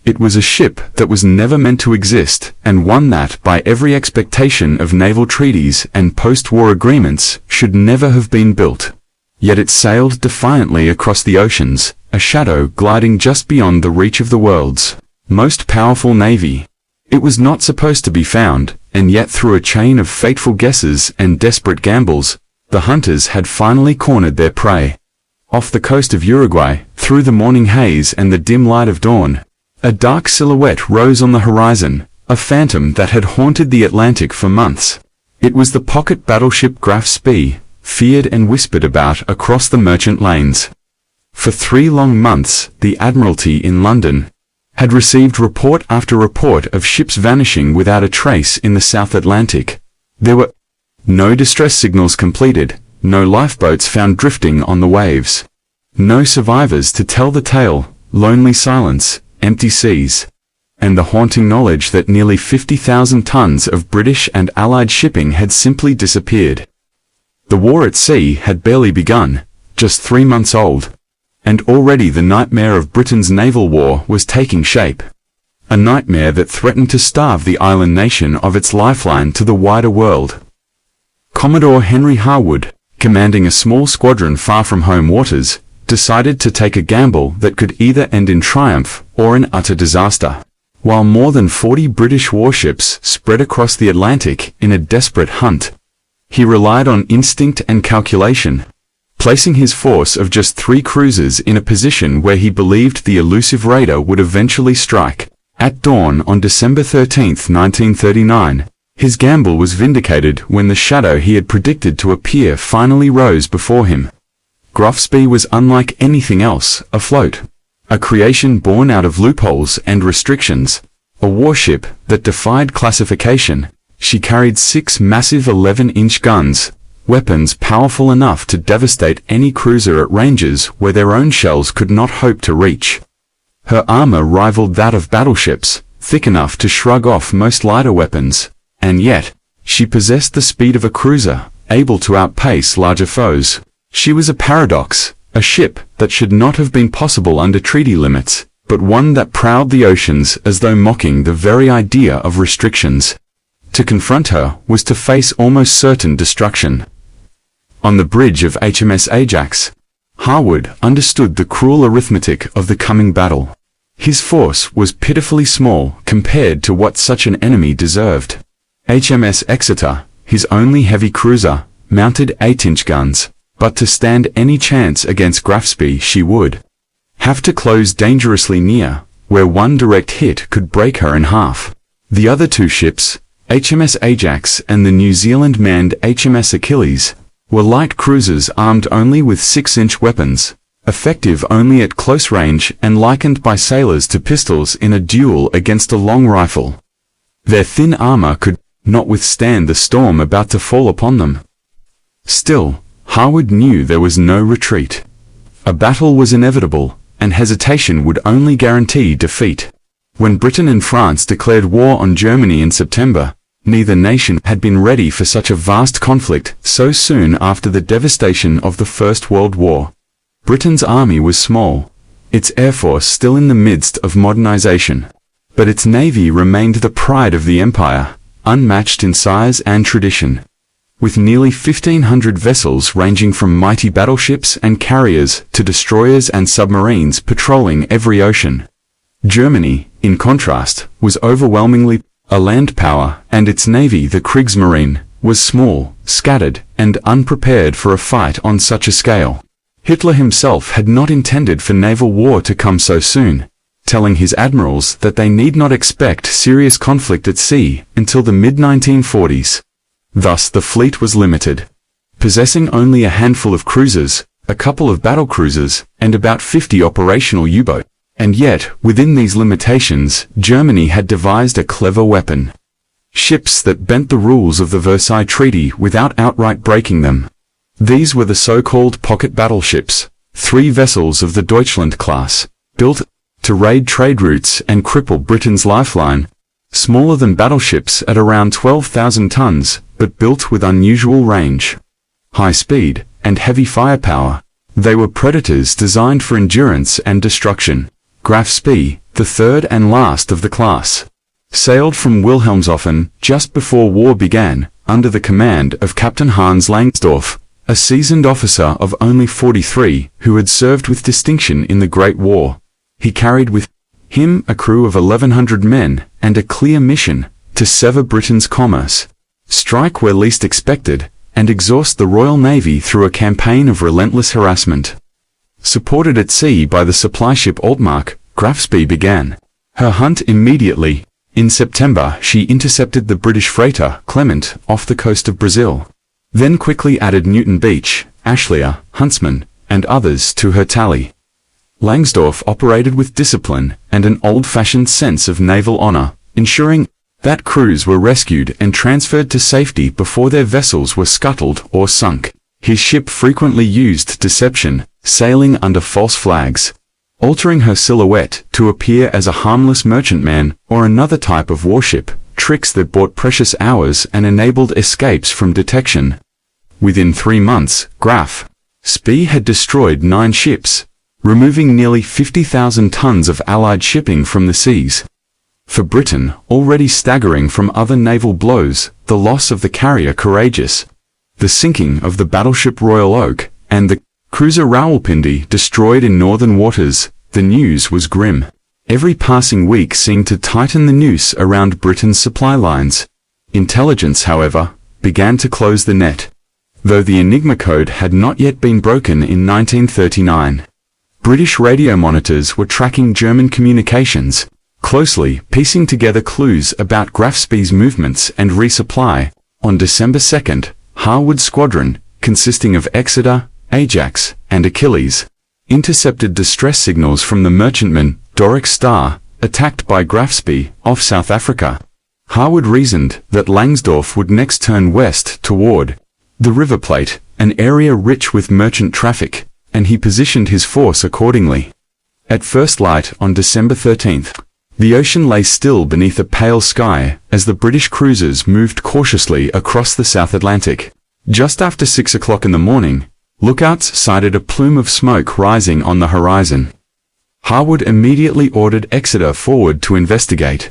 It was a ship that was never meant to exist, and one that, by every expectation of naval treaties and post-war agreements, should never have been built. Yet it sailed defiantly across the oceans, a shadow gliding just beyond the reach of the world's most powerful navy. It was not supposed to be found, and yet through a chain of fateful guesses and desperate gambles, the hunters had finally cornered their prey. Off the coast of Uruguay, through the morning haze and the dim light of dawn, a dark silhouette rose on the horizon, a phantom that had haunted the Atlantic for months. It was the pocket battleship Graf Spee, feared and whispered about across the merchant lanes. For 3 long months, the Admiralty in London had received report after report of ships vanishing without a trace in the South Atlantic. There were no distress signals completed, no lifeboats found drifting on the waves, no survivors to tell the tale, lonely silence, empty seas, and the haunting knowledge that nearly 50,000 tons of British and Allied shipping had simply disappeared. The war at sea had barely begun, just 3 months old, and already the nightmare of Britain's naval war was taking shape. A nightmare that threatened to starve the island nation of its lifeline to the wider world. Commodore Henry Harwood, commanding a small squadron far from home waters, decided to take a gamble that could either end in triumph or in utter disaster. While more than 40 British warships spread across the Atlantic in a desperate hunt, he relied on instinct and calculation, placing his force of just 3 cruisers in a position where he believed the elusive raider would eventually strike. At dawn on December 13, 1939, his gamble was vindicated when the shadow he had predicted to appear finally rose before him. Graf Spee was unlike anything else afloat. A creation born out of loopholes and restrictions. A warship that defied classification. She carried 6 massive 11-inch guns, weapons powerful enough to devastate any cruiser at ranges where their own shells could not hope to reach. Her armor rivaled that of battleships, thick enough to shrug off most lighter weapons, and yet, she possessed the speed of a cruiser, able to outpace larger foes. She was a paradox, a ship that should not have been possible under treaty limits, but one that prowled the oceans as though mocking the very idea of restrictions. To confront her was to face almost certain destruction. On the bridge of HMS Ajax, Harwood understood the cruel arithmetic of the coming battle. His force was pitifully small compared to what such an enemy deserved. HMS Exeter, his only heavy cruiser, mounted 8-inch guns, but to stand any chance against Graf Spee she would have to close dangerously near, where one direct hit could break her in half. The other 2 ships, HMS Ajax and the New Zealand-manned HMS Achilles, were light cruisers armed only with 6-inch weapons, effective only at close range and likened by sailors to pistols in a duel against a long rifle. Their thin armor could not withstand the storm about to fall upon them. Still, Harwood knew there was no retreat. A battle was inevitable, and hesitation would only guarantee defeat. When Britain and France declared war on Germany in September, neither nation had been ready for such a vast conflict so soon after the devastation of the First World War. Britain's army was small, its air force still in the midst of modernization, but its navy remained the pride of the empire, unmatched in size and tradition. With nearly 1,500 vessels ranging from mighty battleships and carriers to destroyers and submarines patrolling every ocean. Germany, in contrast, was overwhelmingly a land power, and its navy, the Kriegsmarine, was small, scattered, and unprepared for a fight on such a scale. Hitler himself had not intended for naval war to come so soon, telling his admirals that they need not expect serious conflict at sea until the mid-1940s. Thus the fleet was limited, possessing only a handful of cruisers, a couple of battlecruisers, and about 50 operational U-boats. And yet, within these limitations, Germany had devised a clever weapon. Ships that bent the rules of the Versailles Treaty without outright breaking them. These were the so-called pocket battleships, 3 vessels of the Deutschland class, built to raid trade routes and cripple Britain's lifeline, smaller than battleships at around 12,000 tons, but built with unusual range, high speed, and heavy firepower. They were predators designed for endurance and destruction. Graf Spee, the third and last of the class, sailed from Wilhelmshaven just before war began, under the command of Captain Hans Langsdorff, a seasoned officer of only 43 who had served with distinction in the Great War. He carried with him a crew of 1,100 men and a clear mission to sever Britain's commerce, strike where least expected, and exhaust the Royal Navy through a campaign of relentless harassment. Supported at sea by the supply ship Altmark, Graf Spee began her hunt immediately. In September she intercepted the British freighter Clement off the coast of Brazil, then quickly added Newton Beach, Ashleigh, Huntsman, and others to her tally. Langsdorff operated with discipline and an old-fashioned sense of naval honor, ensuring that crews were rescued and transferred to safety before their vessels were scuttled or sunk. His ship frequently used deception, sailing under false flags, altering her silhouette to appear as a harmless merchantman or another type of warship, tricks that bought precious hours and enabled escapes from detection. Within 3 months, Graf Spee had destroyed 9 ships, removing nearly 50,000 tons of Allied shipping from the seas. For Britain, already staggering from other naval blows, the loss of the carrier Courageous, the sinking of the battleship Royal Oak, and the cruiser Rawalpindi destroyed in northern waters, the news was grim. Every passing week seemed to tighten the noose around Britain's supply lines. Intelligence, however, began to close the net. Though the Enigma code had not yet been broken in 1939, British radio monitors were tracking German communications closely, piecing together clues about Graf Spee's movements and resupply. On December 2nd, Harwood's squadron, consisting of Exeter, Ajax, and Achilles, intercepted distress signals from the merchantman Doric Star, attacked by Graf Spee, off South Africa. Harwood reasoned that Langsdorff would next turn west toward the River Plate, an area rich with merchant traffic, and he positioned his force accordingly. At first light on December 13th, the ocean lay still beneath a pale sky as the British cruisers moved cautiously across the South Atlantic. Just after 6 o'clock in the morning, lookouts sighted a plume of smoke rising on the horizon. Harwood immediately ordered Exeter forward to investigate.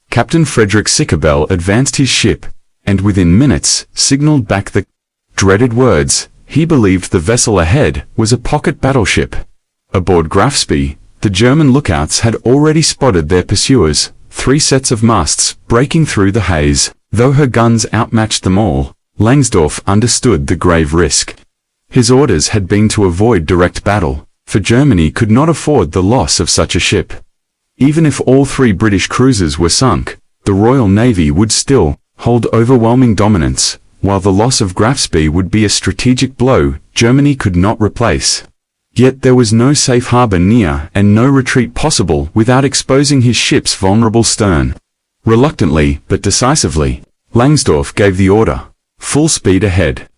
Captain Frederick Sickerbell advanced his ship, and within minutes signaled back the dreaded words. He believed the vessel ahead was a pocket battleship. Aboard Graf Spee, the German lookouts had already spotted their pursuers, 3 sets of masts breaking through the haze. Though her guns outmatched them all, Langsdorff understood the grave risk. His orders had been to avoid direct battle, for Germany could not afford the loss of such a ship. Even if all 3 British cruisers were sunk, the Royal Navy would still hold overwhelming dominance, while the loss of Graf Spee would be a strategic blow Germany could not replace. Yet there was no safe harbor near and no retreat possible without exposing his ship's vulnerable stern. Reluctantly, but decisively, Langsdorff gave the order, full speed ahead.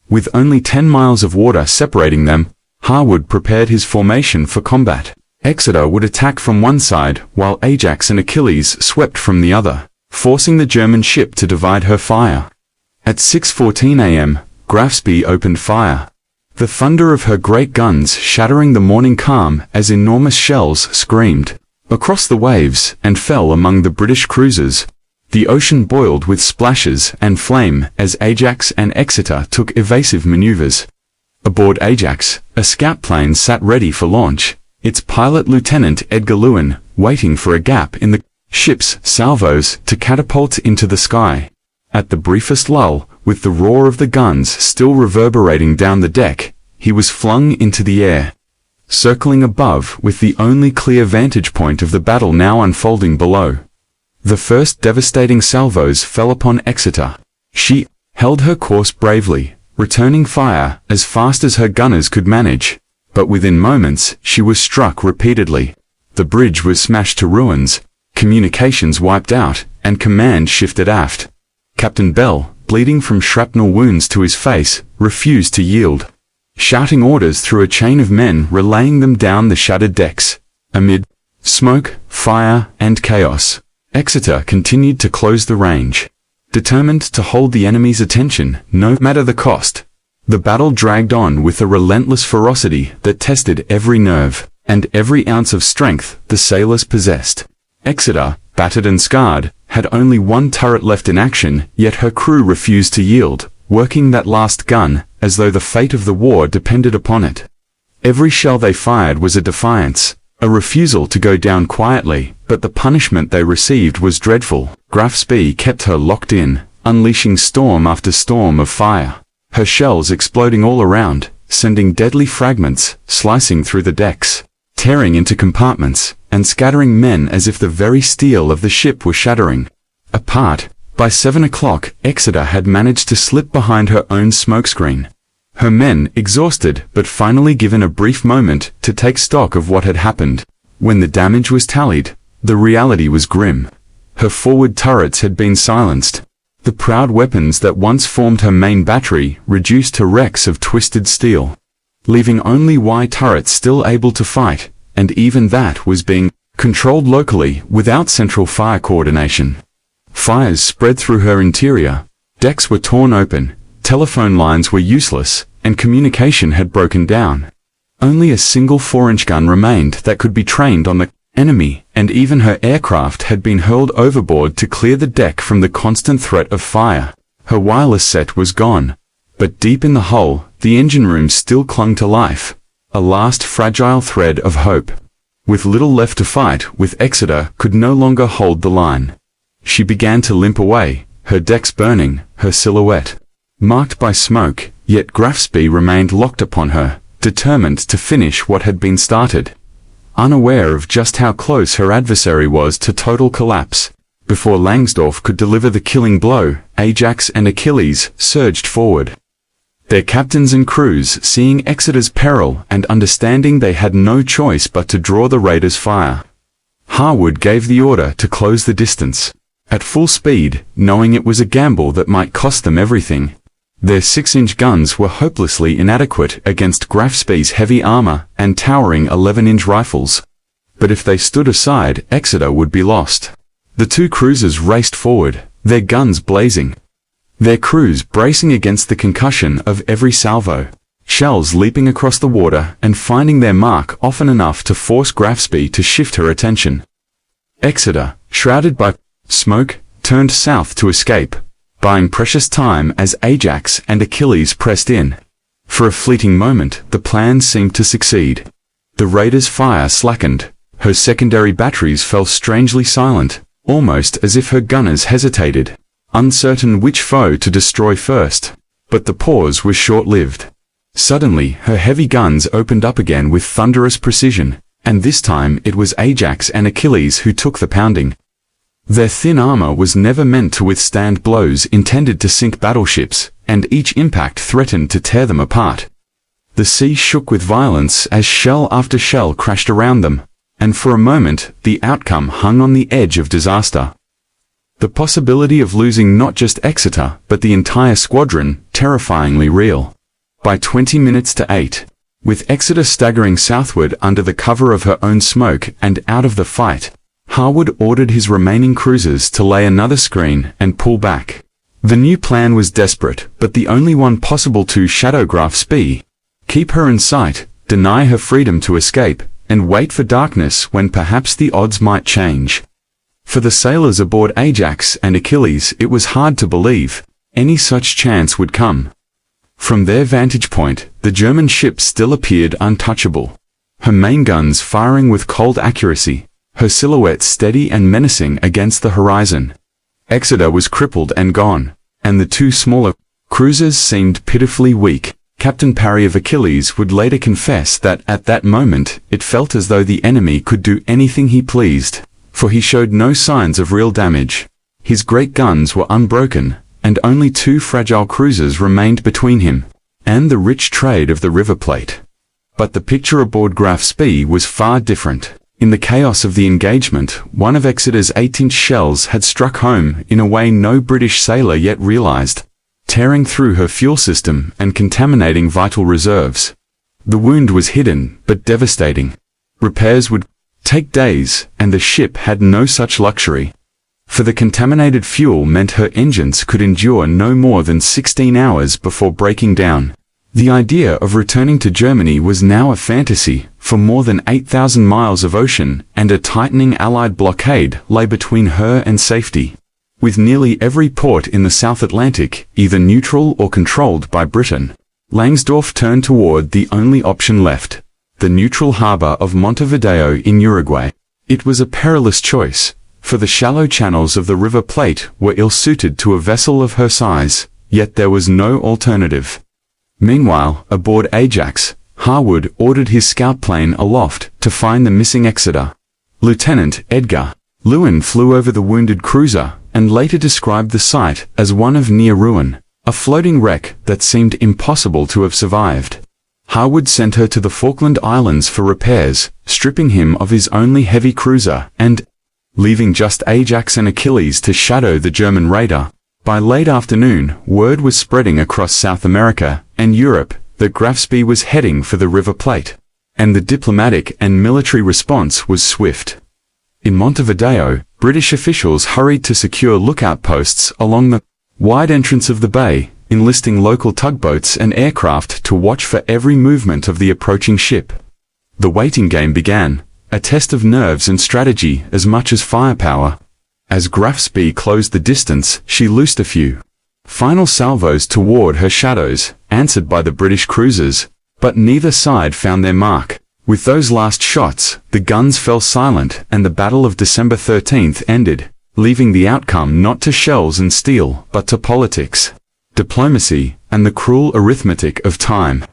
With only 10 miles of water separating them, Harwood prepared his formation for combat. Exeter would attack from one side, while Ajax and Achilles swept from the other, forcing the German ship to divide her fire. At 6:14 a.m., Graf Spee opened fire, the thunder of her great guns shattering the morning calm as enormous shells screamed across the waves and fell among the British cruisers. The ocean boiled with splashes and flame as Ajax and Exeter took evasive maneuvers. Aboard Ajax, a scout plane sat ready for launch, its pilot Lieutenant Edgar Lewin waiting for a gap in the ship's salvos to catapult into the sky. At the briefest lull, with the roar of the guns still reverberating down the deck, he was flung into the air, circling above with the only clear vantage point of the battle now unfolding below. The first devastating salvos fell upon Exeter. She held her course bravely, returning fire as fast as her gunners could manage, but within moments she was struck repeatedly. The bridge was smashed to ruins, communications wiped out, and command shifted aft. Captain Bell, bleeding from shrapnel wounds to his face, refused to yield, shouting orders through a chain of men relaying them down the shattered decks. Amid smoke, fire, and chaos, Exeter continued to close the range, determined to hold the enemy's attention no matter the cost. The battle dragged on with a relentless ferocity that tested every nerve. and every ounce of strength the sailors possessed. Exeter, battered and scarred, had only one turret left in action, yet her crew refused to yield, working that last gun, as though the fate of the war depended upon it. Every shell they fired was a defiance, a refusal to go down quietly, but the punishment they received was dreadful. Graf Spee kept her locked in, unleashing storm after storm of fire, her shells exploding all around, sending deadly fragments, slicing through the decks, tearing into compartments, and scattering men as if the very steel of the ship was shattering apart. By 7 o'clock, Exeter had managed to slip behind her own smokescreen. Her men, exhausted, but finally given a brief moment to take stock of what had happened. When the damage was tallied, the reality was grim. Her forward turrets had been silenced. The proud weapons that once formed her main battery reduced to wrecks of twisted steel, leaving only Y turrets still able to fight, and even that was being controlled locally without central fire coordination. Fires spread through her interior, decks were torn open, telephone lines were useless, and communication had broken down. Only a single 4-inch gun remained that could be trained on the enemy, and even her aircraft had been hurled overboard to clear the deck from the constant threat of fire. Her wireless set was gone, but deep in the hull, the engine room still clung to life, a last fragile thread of hope. With little left to fight with, Exeter could no longer hold the line. She began to limp away, her decks burning, her silhouette marked by smoke, yet Graf Spee remained locked upon her, determined to finish what had been started. Unaware of just how close her adversary was to total collapse, before Langsdorff could deliver the killing blow, Ajax and Achilles surged forward. Their captains and crews, seeing Exeter's peril and understanding they had no choice but to draw the raiders' fire, Harwood gave the order to close the distance. At full speed, knowing it was a gamble that might cost them everything, their 6-inch guns were hopelessly inadequate against Graf Spee's heavy armor and towering 11-inch rifles. But if they stood aside, Exeter would be lost. The two cruisers raced forward, their guns blazing, their crews bracing against the concussion of every salvo, shells leaping across the water and finding their mark often enough to force Graf Spee to shift her attention. Exeter, shrouded by smoke, turned south to escape, buying precious time as Ajax and Achilles pressed in. For a fleeting moment, the plan seemed to succeed. The raiders' fire slackened, her secondary batteries fell strangely silent, almost as if her gunners hesitated, uncertain which foe to destroy first. But the pause was short-lived. Suddenly, her heavy guns opened up again with thunderous precision, and this time it was Ajax and Achilles who took the pounding. Their thin armor was never meant to withstand blows intended to sink battleships, and each impact threatened to tear them apart. The sea shook with violence as shell after shell crashed around them, and for a moment, the outcome hung on the edge of disaster. The possibility of losing not just Exeter, but the entire squadron, terrifyingly real. By 20 minutes to 8, with Exeter staggering southward under the cover of her own smoke and out of the fight, Harwood ordered his remaining cruisers to lay another screen and pull back. The new plan was desperate, but the only one possible to shadow Graf Spee, keep her in sight, deny her freedom to escape, and wait for darkness when perhaps the odds might change. For the sailors aboard Ajax and Achilles, it was hard to believe any such chance would come. From their vantage point, the German ship still appeared untouchable, her main guns firing with cold accuracy, her silhouette steady and menacing against the horizon. Exeter was crippled and gone, and the two smaller cruisers seemed pitifully weak. Captain Parry of Achilles would later confess that at that moment it felt as though the enemy could do anything he pleased, for he showed no signs of real damage. His great guns were unbroken, and only two fragile cruisers remained between him and the rich trade of the River Plate. But the picture aboard Graf Spee was far different. In the chaos of the engagement, one of Exeter's 8-inch shells had struck home in a way no British sailor yet realized, tearing through her fuel system and contaminating vital reserves. The wound was hidden, but devastating. Repairs would take days, and the ship had no such luxury. For the contaminated fuel meant her engines could endure no more than 16 hours before breaking down. The idea of returning to Germany was now a fantasy, for more than 8,000 miles of ocean and a tightening Allied blockade lay between her and safety. With nearly every port in the South Atlantic either neutral or controlled by Britain, Langsdorff turned toward the only option left, the neutral harbor of Montevideo in Uruguay. It was a perilous choice, for the shallow channels of the River Plate were ill-suited to a vessel of her size, yet there was no alternative. Meanwhile, aboard Ajax, Harwood ordered his scout plane aloft to find the missing Exeter. Lieutenant Edgar Lewin flew over the wounded cruiser and later described the site as one of near ruin, a floating wreck that seemed impossible to have survived. Harwood sent her to the Falkland Islands for repairs, stripping him of his only heavy cruiser and leaving just Ajax and Achilles to shadow the German radar. By late afternoon, word was spreading across South America and Europe that Graf Spee was heading for the River Plate, and the diplomatic and military response was swift. In Montevideo, British officials hurried to secure lookout posts along the wide entrance of the bay, enlisting local tugboats and aircraft to watch for every movement of the approaching ship. The waiting game began, a test of nerves and strategy as much as firepower. As Graf Spee closed the distance, she loosed a few final salvos toward her shadows, answered by the British cruisers, but neither side found their mark. With those last shots, the guns fell silent and the Battle of December 13th ended, leaving the outcome not to shells and steel, but to politics, diplomacy, and the cruel arithmetic of time.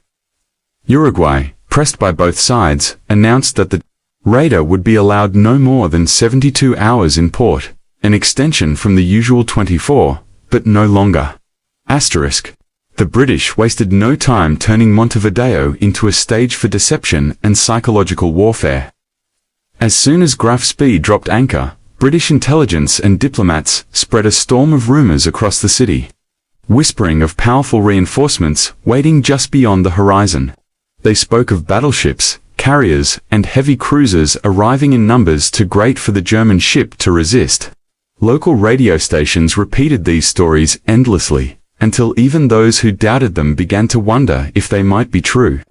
Uruguay, pressed by both sides, announced that the raider would be allowed no more than 72 hours in port, an extension from the usual 24, but no longer. Asterisk. The British wasted no time turning Montevideo into a stage for deception and psychological warfare. As soon as Graf Spee dropped anchor, British intelligence and diplomats spread a storm of rumors across the city, whispering of powerful reinforcements waiting just beyond the horizon. They spoke of battleships, carriers, and heavy cruisers arriving in numbers too great for the German ship to resist. Local radio stations repeated these stories endlessly, until even those who doubted them began to wonder if they might be true.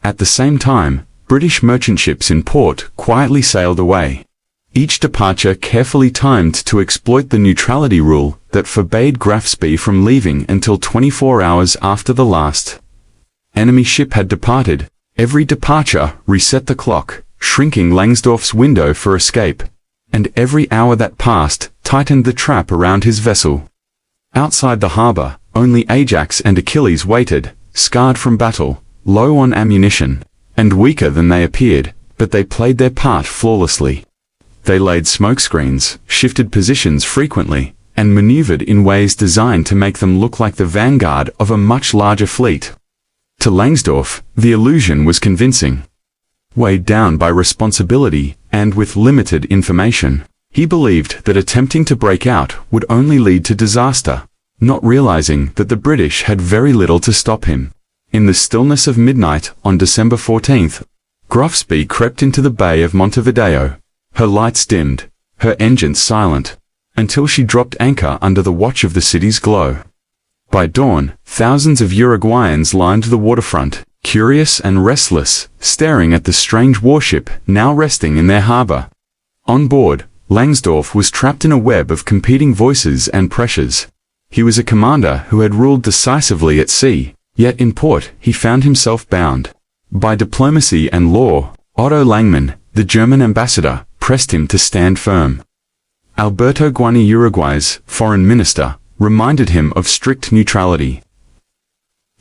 At the same time, British merchant ships in port quietly sailed away, each departure carefully timed to exploit the neutrality rule that forbade Graf Spee from leaving until 24 hours after the last enemy ship had departed. Every departure reset the clock, shrinking Langsdorff's window for escape, and every hour that passed tightened the trap around his vessel. Outside the harbor, only Ajax and Achilles waited, scarred from battle, low on ammunition, and weaker than they appeared, but they played their part flawlessly. They laid smokescreens, shifted positions frequently, and maneuvered in ways designed to make them look like the vanguard of a much larger fleet. To Langsdorff, the illusion was convincing. Weighed down by responsibility and with limited information, he believed that attempting to break out would only lead to disaster, not realizing that the British had very little to stop him. In the stillness of midnight on December 14th, Graf Spee crept into the bay of Montevideo, her lights dimmed, her engines silent, until she dropped anchor under the watch of the city's glow. By dawn, thousands of Uruguayans lined the waterfront, curious and restless, staring at the strange warship now resting in their harbor. On board, Langsdorff was trapped in a web of competing voices and pressures. He was a commander who had ruled decisively at sea, yet in port he found himself bound. By diplomacy and law, Otto Langmann, the German ambassador, pressed him to stand firm. Alberto Guani, Uruguay's foreign minister, reminded him of strict neutrality.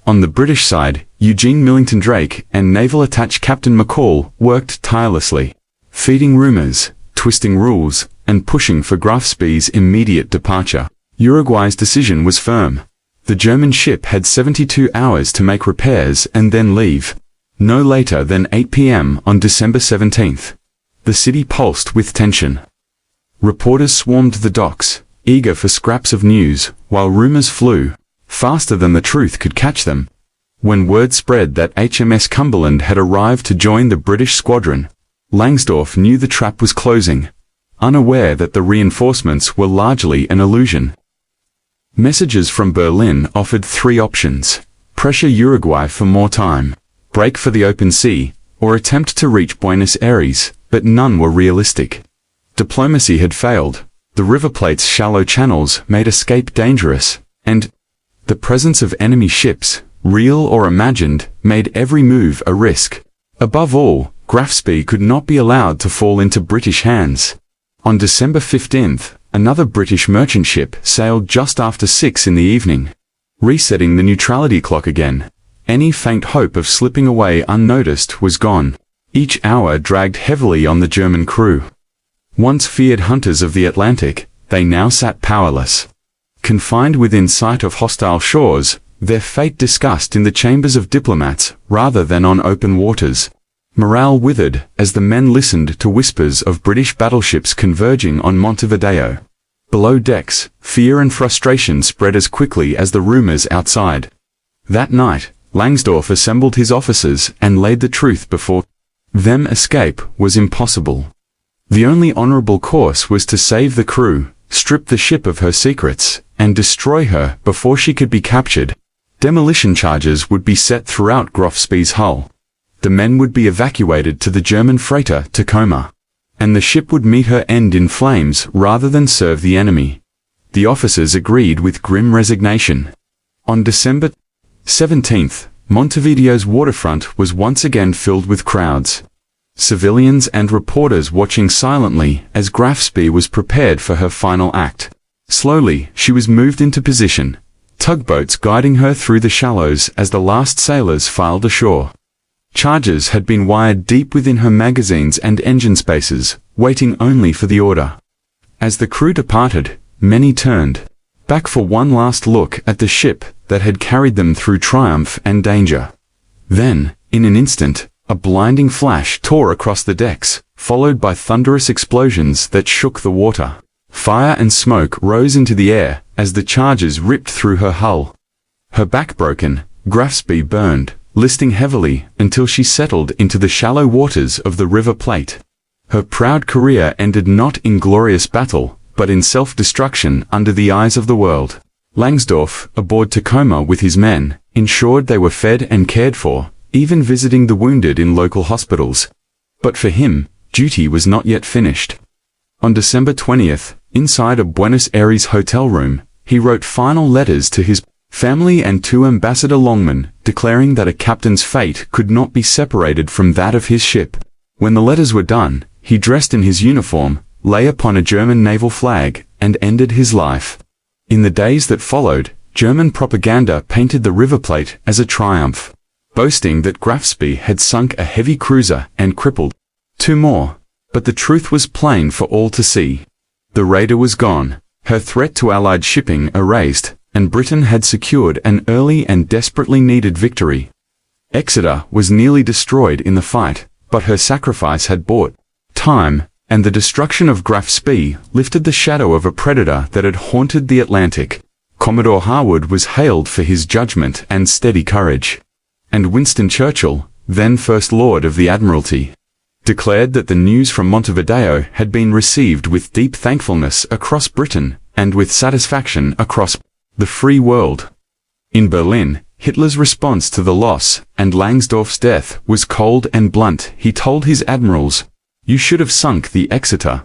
On the British side, Eugene Millington Drake and naval-attached Captain McCall worked tirelessly, feeding rumors, twisting rules, and pushing for Graf Spee's immediate departure. Uruguay's decision was firm. The German ship had 72 hours to make repairs and then leave, no later than 8 p.m. on December 17th. The city pulsed with tension. Reporters swarmed the docks, eager for scraps of news, while rumors flew, faster than the truth could catch them. When word spread that HMS Cumberland had arrived to join the British squadron, Langsdorff knew the trap was closing, unaware that the reinforcements were largely an illusion. Messages from Berlin offered three options: pressure Uruguay for more time, break for the open sea, or attempt to reach Buenos Aires, but none were realistic. Diplomacy had failed, the river plate's shallow channels made escape dangerous, and the presence of enemy ships, real or imagined, made every move a risk. Above all, Graf Spee could not be allowed to fall into British hands. On December 15th, another British merchant ship sailed just after 6 in the evening, resetting the neutrality clock again. Any faint hope of slipping away unnoticed was gone. Each hour dragged heavily on the German crew. Once feared hunters of the Atlantic, they now sat powerless. Confined within sight of hostile shores, their fate discussed in the chambers of diplomats rather than on open waters. Morale withered as the men listened to whispers of British battleships converging on Montevideo. Below decks, fear and frustration spread as quickly as the rumors outside. That night, Langsdorff assembled his officers and laid the truth before them. Escape was impossible. The only honorable course was to save the crew, strip the ship of her secrets, and destroy her before she could be captured. Demolition charges would be set throughout Graf Spee's hull. The men would be evacuated to the German freighter Tacoma, and the ship would meet her end in flames rather than serve the enemy. The officers agreed with grim resignation. On December 17th, Montevideo's waterfront was once again filled with crowds. Civilians and reporters watching silently as Graf Spee was prepared for her final act. Slowly, she was moved into position, tugboats guiding her through the shallows as the last sailors filed ashore. Charges had been wired deep within her magazines and engine spaces, waiting only for the order. As the crew departed, many turned back for one last look at the ship that had carried them through triumph and danger. Then, in an instant, a blinding flash tore across the decks, followed by thunderous explosions that shook the water. Fire and smoke rose into the air as the charges ripped through her hull. Her back broken, Graf Spee burned, listing heavily until she settled into the shallow waters of the River Plate. Her proud career ended not in glorious battle, but in self-destruction under the eyes of the world. Langsdorff, aboard Tacoma with his men, ensured they were fed and cared for, even visiting the wounded in local hospitals. But for him, duty was not yet finished. On December 20th, inside a Buenos Aires hotel room, he wrote final letters to his family and to Ambassador Longman, declaring that a captain's fate could not be separated from that of his ship. When the letters were done, he dressed in his uniform, lay upon a German naval flag, and ended his life. In the days that followed, German propaganda painted the River Plate as a triumph, boasting that Graf Spee had sunk a heavy cruiser and crippled 2 more. But the truth was plain for all to see. The raider was gone, her threat to Allied shipping erased, and Britain had secured an early and desperately needed victory. Exeter was nearly destroyed in the fight, but her sacrifice had bought time, and the destruction of Graf Spee lifted the shadow of a predator that had haunted the Atlantic. Commodore Harwood was hailed for his judgment and steady courage. And Winston Churchill, then First Lord of the Admiralty, declared that the news from Montevideo had been received with deep thankfulness across Britain, and with satisfaction across the free world. In Berlin, Hitler's response to the loss and Langsdorff's death was cold and blunt. He told his admirals, "You should have sunk the Exeter,